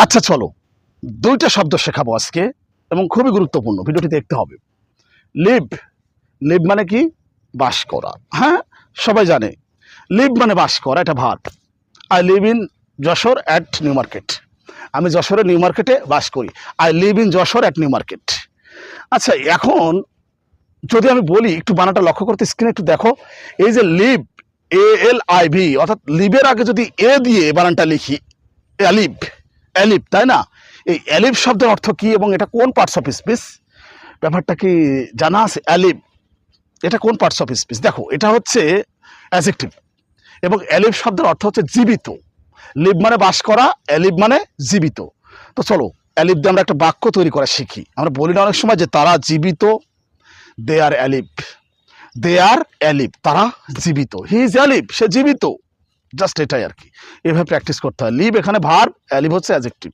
আচ্ছা চলো, দুইটা শব্দ শেখাবো আজকে এবং খুবই গুরুত্বপূর্ণ, ভিডিওটি দেখতে হবে। লিভ, লিভ মানে কি? বাস করা। হ্যাঁ, সবাই জানে লিভ মানে বাস করা, এটা verb. I live in Jessore at new market. আমি যশোরের নিউ মার্কেটে বাস করি। I live in Jessore at new market. আচ্ছা, এখন যদি আমি বলি, একটু বানাটা লক্ষ্য করতে, স্ক্রিনে একটু দেখো, এই যে লিভ, ALIV, অর্থাৎ লিভের আগে যদি এ দিয়ে বানানটা লিখি, অ্যালিভ, অ্যালিভ, তাই না? এই অ্যালিভ শব্দের অর্থ কি এবং এটা কোন পার্টস অফ স্পিচ? ব্যাপারটা কি জানা আছে? অ্যালিভ এটা কোন পার্টস অফ স্পিচ? দেখো, এটা হচ্ছে অ্যাডজেক্টিভ এবং অ্যালিভ শব্দের অর্থ হচ্ছে জীবিত। লিভ মানে বাস করা, অ্যালিভ মানে জীবিত। তো চলো, অ্যালিভ দিয়ে আমরা একটা বাক্য তৈরি করা শিখি। আমরা বলি না অনেক সময় যে তারা জীবিত, দে আর অ্যালিভ, দে আর অ্যালিভ, তারা জীবিত, হি ইজ অ্যালিভ, সে জীবিত। জাস্ট এটাই আর কি, এভাবে প্র্যাকটিস করতে হয়। লিভ এখানে ভার্ব, অ্যালিভ হচ্ছে অ্যাডজেক্টিভ।